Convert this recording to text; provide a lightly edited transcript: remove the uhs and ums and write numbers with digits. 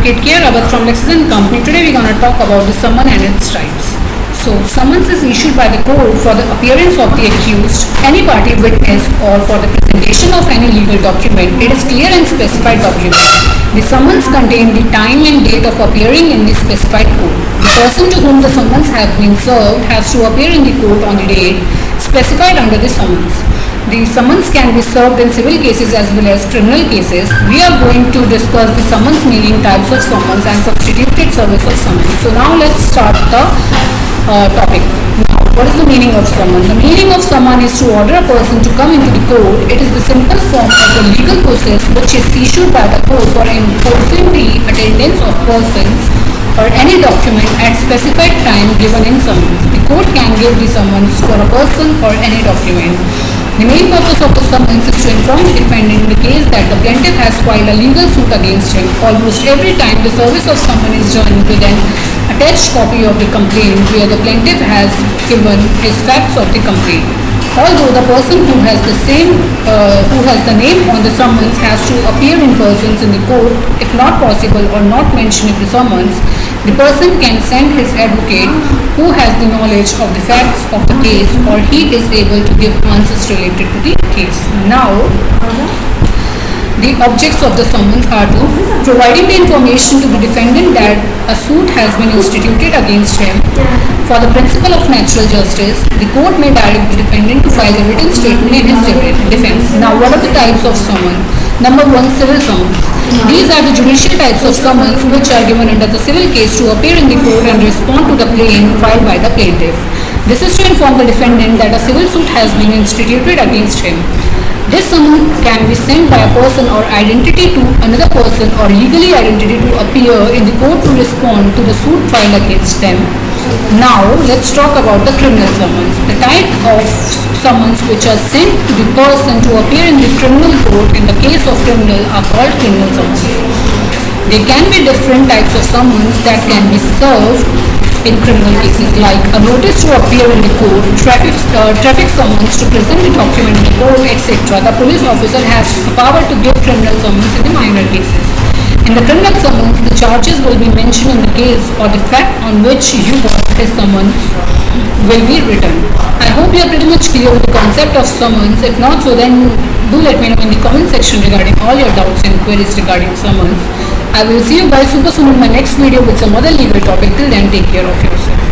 Advocate K. Rawat from Lexington Company. Today we're going to talk about the summon and its types. So, summons is issued by the court for the appearance of the accused, any party witness, or for the presentation of any legal document. It is clear and specified document. The summons contain the time and date of appearing in the specified court. The person to whom the summons have been served has to appear in the court on the date specified under the summons. The summons can be served in civil cases as well as criminal cases. We are going to discuss the summons meaning, types of summons and substituted service of summons. So now let's start the topic. Now, what is the meaning of summon? The meaning of summon is to order a person to come into the court. It is the simple form of the legal process which is issued by the court for enforcing the attendance of persons or any document at specified time given in summons. The court can give the summons for a person or any document. The main purpose of the summons is to inform the defendant in the case that the plaintiff has filed a legal suit against him. Almost every time the service of summons is joined with an attached copy of the complaint where the plaintiff has given his facts of the complaint. Although the person who has the name on the summons has to appear in person in the court, if not possible or not mentioned in the summons, the person can send his advocate who has the knowledge of the facts of the case, or he is able to give answers related to the case. Now, the objects of the summons are to providing the information to the defendant that a suit has been instituted against him. For the principle of natural justice, the court may direct the defendant to file a written statement in his defense. Now, what are the types of summons? Number 1, civil summons. These are the judicial types of summons which are given under the civil case to appear in the court and respond to the claim filed by the plaintiff. This is to inform the defendant that a civil suit has been instituted against him. This summons can be sent by a person or identity to another person or legally identity to appear in the court to respond to the suit filed against them. Now, let's talk about the criminal summons. The type of summons which are sent to the person to appear in the criminal court in the case of criminal are called criminal summons. There can be different types of summons that can be served in criminal cases, like a notice to appear in the court, traffic summons to present the document in the court, etc. The police officer has the power to give criminal summons in the minor cases. In the criminal summons, the charges will be mentioned in the case or the fact on which you got his summons will be written. I hope you are pretty much clear with the concept of summons. If not, so then do let me know in the comment section regarding all your doubts and queries regarding summons. I will see you guys super soon in my next video with some other legal topic. Till then, take care of yourself.